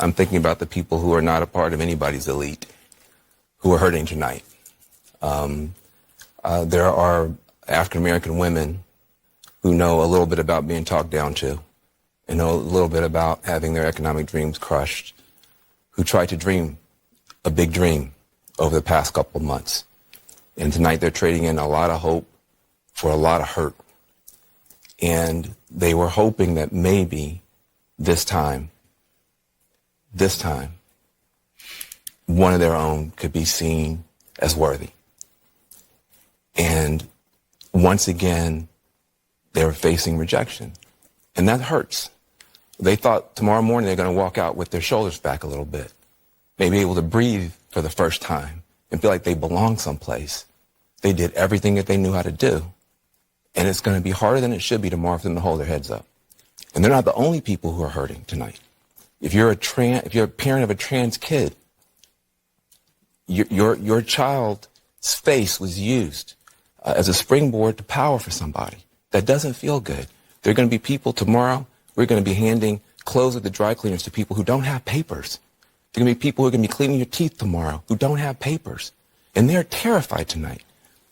I'm thinking about the people who are not a part of anybody's elite, who are hurting tonight. There are African-American women who know a little bit about being talked down to and know a little bit about having their economic dreams crushed, who tried to dream a big dream over the past couple of months. And tonight they're trading in a lot of hope for a lot of hurt. And they were hoping that maybe this time, one of their own could be seen as worthy. And once again, they were facing rejection. And that hurts. They thought tomorrow morning they're going to walk out with their shoulders back a little bit, maybe able to breathe for the first time and feel like they belong someplace. They did everything that they knew how to do. And it's going to be harder than it should be tomorrow for them to hold their heads up. And they're not the only people who are hurting tonight. If you're a parent of a trans kid, your child's face was used as a springboard to power for somebody. That doesn't feel good. There are going to be people tomorrow, we're going to be handing clothes at the dry cleaners to people who don't have papers. There are going to be people who are going to be cleaning your teeth tomorrow who don't have papers. And they're terrified tonight.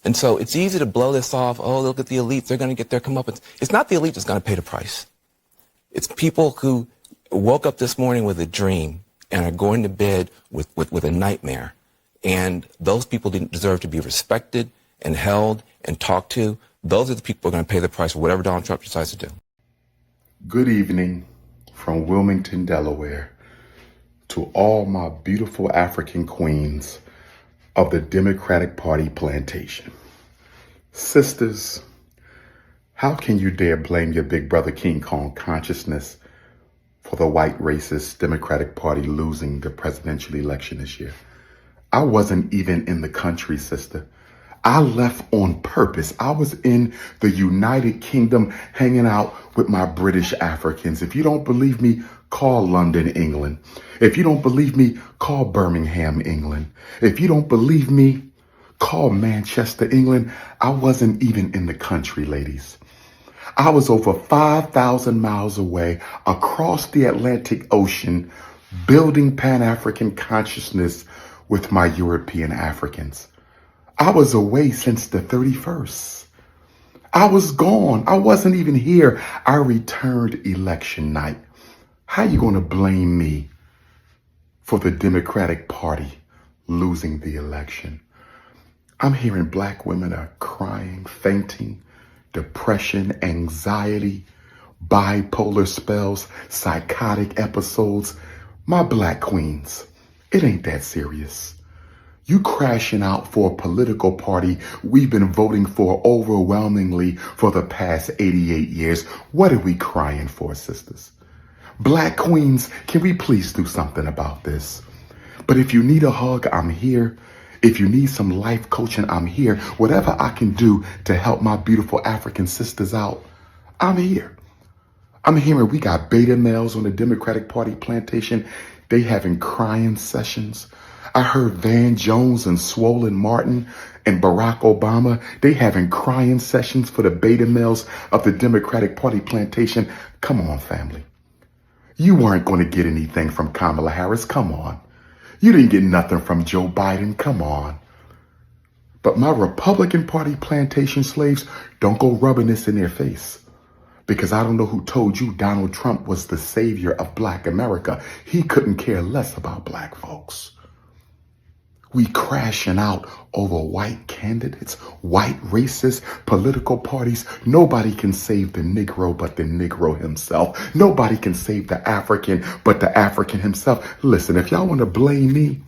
And so it's easy to blow this off. Oh, look at the elites. They're going to get their comeuppance. It's not the elite that's going to pay the price. It's people who woke up this morning with a dream and are going to bed with a nightmare. And those people didn't deserve to be respected and held and talked to. Those are the people who are going to pay the price for whatever Donald Trump decides to do. Good evening from Wilmington, Delaware, to all my beautiful African queens of the Democratic Party plantation. Sisters, how can you dare blame your big brother King Kong consciousness for the white racist Democratic Party losing the presidential election this year? I wasn't even in the country, sister. I left on purpose. I was in the United Kingdom hanging out with my British Africans. If you don't believe me, call London, England. If you don't believe me, call Birmingham, England. If you don't believe me, call Manchester, England. I wasn't even in the country, ladies. I was over 5,000 miles away across the Atlantic Ocean, building Pan-African consciousness with my European Africans. I was away since the 31st. I was gone. I wasn't even here. I returned election night. How you going to blame me for the Democratic Party losing the election? I'm hearing black women are crying, fainting, depression, anxiety, bipolar spells, psychotic episodes. My black queens, it ain't that serious. You crashing out for a political party we've been voting for overwhelmingly for the past 88 years. What are we crying for, sisters? Black queens, can we please do something about this? But if you need a hug, I'm here. If you need some life coaching, I'm here. Whatever I can do to help my beautiful African sisters out, I'm here. I'm hearing we got beta males on the Democratic Party plantation. They having crying sessions. I heard Van Jones and Swollen Martin and Barack Obama, they having crying sessions for the beta males of the Democratic Party plantation. Come on, family. You weren't going to get anything from Kamala Harris. Come on. You didn't get nothing from Joe Biden. Come on. But my Republican Party plantation slaves, don't go rubbing this in their face. Because I don't know who told you Donald Trump was the savior of black America. He couldn't care less about black folks. We crashing out over white candidates, white racist political parties. Nobody can save the Negro but the Negro himself. Nobody can save the African but the African himself. Listen, if y'all want to blame me,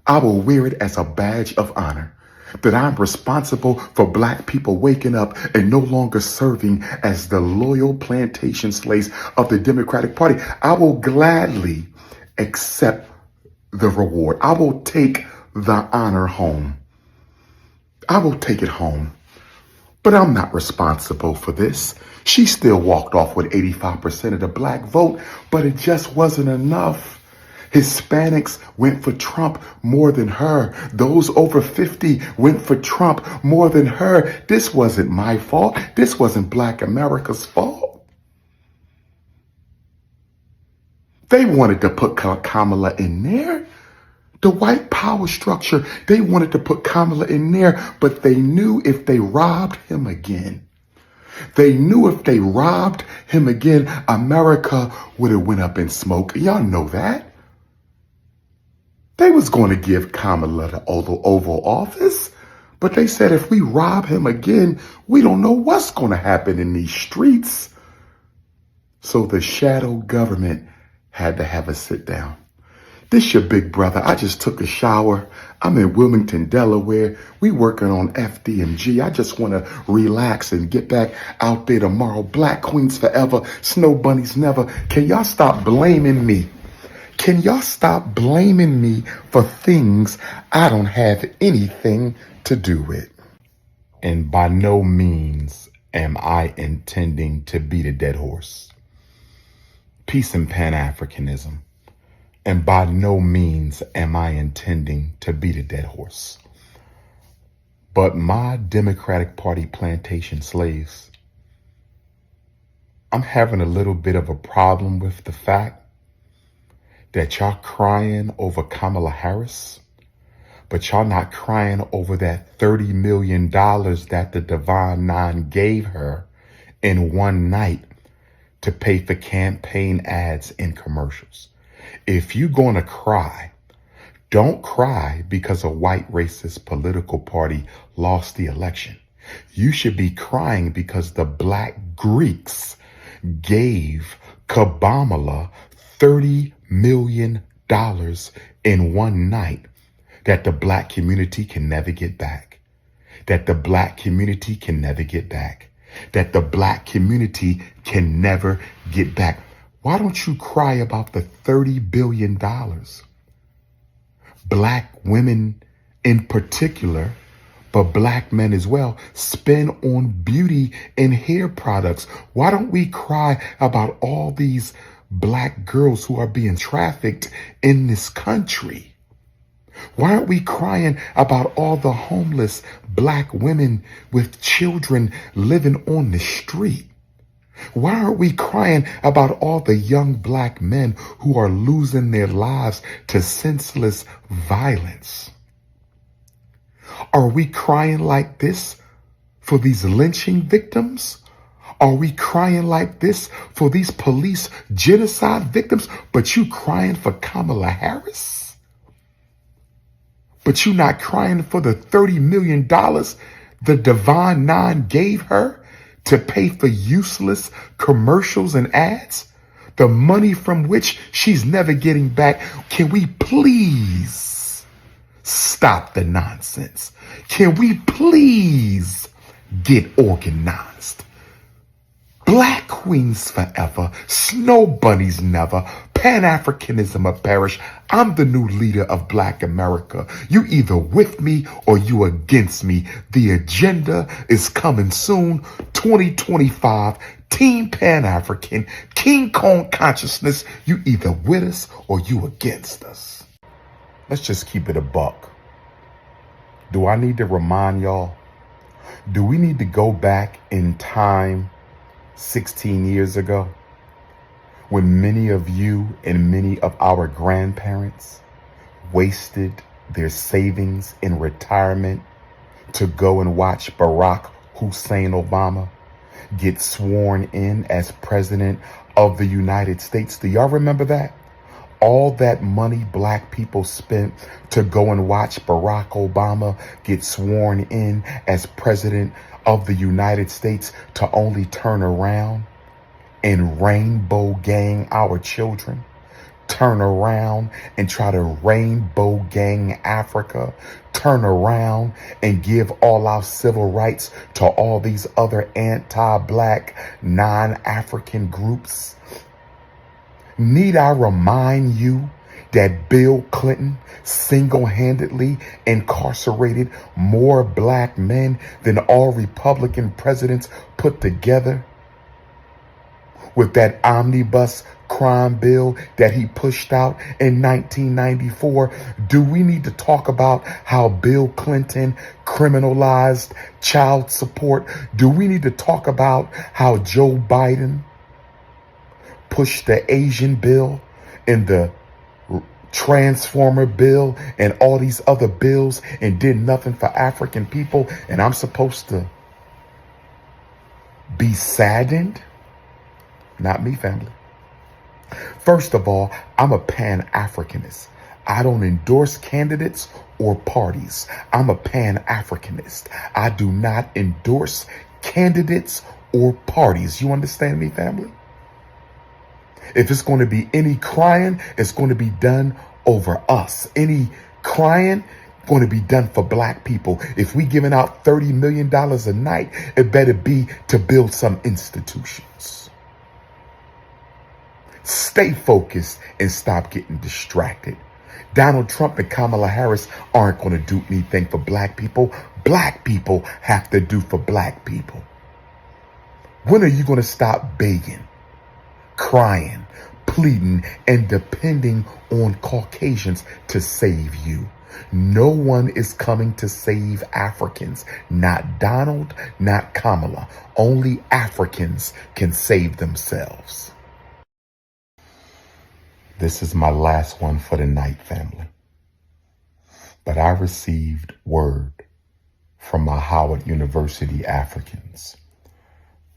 I will wear it as a badge of honor that I'm responsible for black people waking up and no longer serving as the loyal plantation slaves of the Democratic Party. I will gladly accept the reward. I will take the honor home. I will take it home. But I'm not responsible for this. She still walked off with 85% of the black vote, but it just wasn't enough. Hispanics went for Trump more than her. Those over 50 went for Trump more than her. This wasn't my fault. This wasn't black America's fault. They wanted to put Kamala in there. The white power structure, they wanted to put Kamala in there, but they knew if they robbed him again, America would have went up in smoke. Y'all know that. They was going to give Kamala the Oval Office, but they said if we rob him again, we don't know what's going to happen in these streets. So the shadow government had to have a sit down. This your big brother. I just took a shower. I'm in Wilmington, Delaware. We working on FDMG. I just want to relax and get back out there tomorrow. Black queens forever. Snow bunnies never. Can y'all stop blaming me? Can y'all stop blaming me for things I don't have anything to do with? And by no means am I intending to beat a dead horse. Peace and Pan-Africanism. And by no means am I intending to beat a dead horse. But my Democratic Party plantation slaves, I'm having a little bit of a problem with the fact that y'all crying over Kamala Harris, but y'all not crying over that $30 million that the Divine Nine gave her in one night to pay for campaign ads and commercials. If you're going to cry, don't cry because a white racist political party lost the election. You should be crying because the Black Greeks gave Kamala $30 million in one night that the Black community can never get back. That the Black community can never get back. That the Black community can never get back. Why don't you cry about the $30 billion Black women in particular, but Black men as well, spend on beauty and hair products? Why don't we cry about all these Black girls who are being trafficked in this country? Why aren't we crying about all the homeless Black women with children living on the street? Why aren't we crying about all the young Black men who are losing their lives to senseless violence? Are we crying like this for these lynching victims? Are we crying like this for these police genocide victims? But you crying for Kamala Harris? But you not crying for the $30 million the Divine Nine gave her to pay for useless commercials and ads, the money from which she's never getting back? Can we please stop the nonsense? Can we please get organized? Black queens forever, snow bunnies never, Pan-Africanism a perish. I'm the new leader of Black America. You either with me or you against me. The agenda is coming soon. 2025, Team Pan-African, King Kong consciousness. You either with us or you against us. Let's just keep it a buck. Do I need to remind y'all? Do we need to go back in time 16 years ago, when many of you and many of our grandparents wasted their savings in retirement to go and watch Barack Hussein Obama get sworn in as president of the United States? Do y'all remember that? All that money Black people spent to go and watch Barack Obama get sworn in as president of the United States, to only turn around and rainbow gang our children, turn around and try to rainbow gang Africa, turn around and give all our civil rights to all these other anti-Black, non-African groups? Need I remind you that Bill Clinton single-handedly incarcerated more Black men than all Republican presidents put together? With that omnibus crime bill that he pushed out in 1994, do we need to talk about how Bill Clinton criminalized child support? Do we need to talk about how Joe Biden pushed the Asian bill in the transformer bill and all these other bills and did nothing for African people, and I'm supposed to be saddened? Not me, family. First of all, I'm a Pan-Africanist. I don't endorse candidates or parties. I'm a Pan-Africanist. I do not endorse candidates or parties. You understand me, family? If it's going to be any crying, it's going to be done over us. Any crying going to be done for black people. If we giving out $30 million a night, it better be to build some institutions. Stay focused and stop getting distracted. Donald Trump and Kamala Harris aren't going to do anything for black people. Black people have to do for black people. When are you going to stop begging, crying, pleading, and depending on Caucasians to save you? No one is coming to save Africans. Not Donald, not Kamala. Only Africans can save themselves. This is my last one for the night, family. But I received word from my Howard University Africans.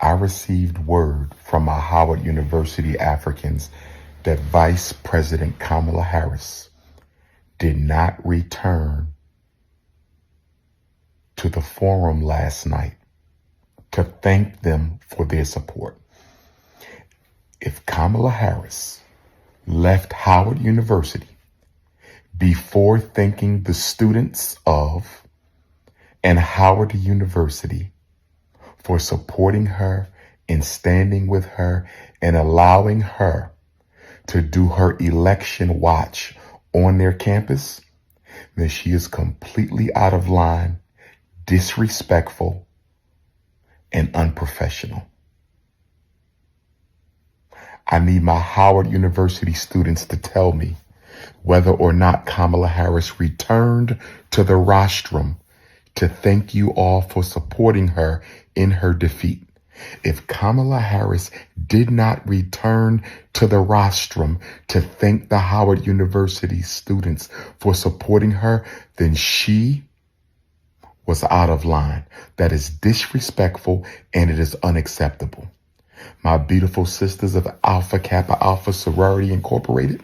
I received word from my Howard University Africans that Vice President Kamala Harris did not return to the forum last night to thank them for their support. If Kamala Harris left Howard University before thanking the students of and Howard University for supporting her and standing with her and allowing her to do her election watch on their campus, then she is completely out of line, disrespectful, and unprofessional. I need my Howard University students to tell me whether or not Kamala Harris returned to the rostrum to thank you all for supporting her in her defeat. If Kamala Harris did not return to the rostrum to thank the Howard University students for supporting her, then she was out of line. That is disrespectful and it is unacceptable. My beautiful sisters of Alpha Kappa Alpha Sorority Incorporated,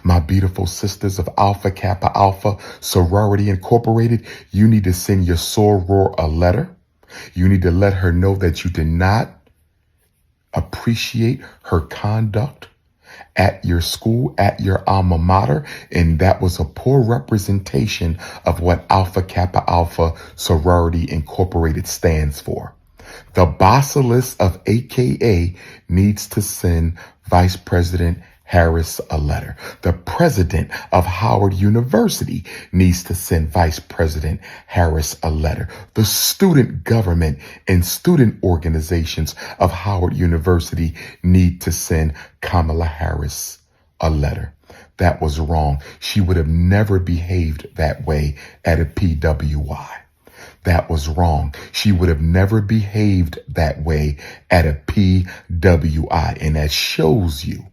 my beautiful sisters of Alpha Kappa Alpha Sorority Incorporated, you need to send your soror a letter. You need to let her know that you did not appreciate her conduct at your school, at your alma mater, and that was a poor representation of what Alpha Kappa Alpha Sorority Incorporated stands for. The basilisk of AKA needs to send Vice President Harris a letter. The president of Howard University needs to send Vice President Harris a letter. The student government and student organizations of Howard University need to send Kamala Harris a letter. That was wrong. She would have never behaved that way at a PWI. That was wrong. She would have never behaved that way at a PWI. And that shows you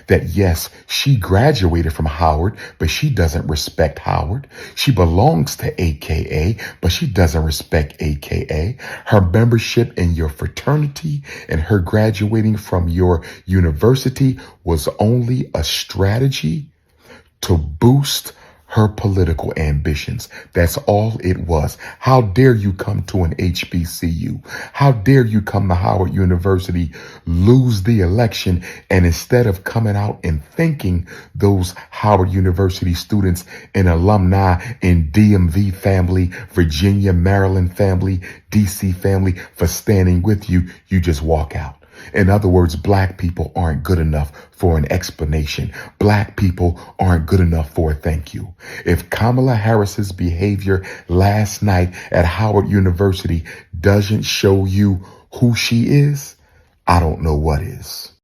that yes, she graduated from Howard, but she doesn't respect Howard. She belongs to AKA, but she doesn't respect AKA. Her membership in your fraternity and her graduating from your university was only a strategy to boost her political ambitions. That's all it was. How dare you come to an HBCU? How dare you come to Howard University, lose the election, and instead of coming out and thanking those Howard University students and alumni in DMV family, Virginia, Maryland family, DC family for standing with you, you just walk out. In other words, black people aren't good enough for an explanation. Black people aren't good enough for a thank you. If Kamala Harris's behavior last night at Howard University doesn't show you who she is, I don't know what is.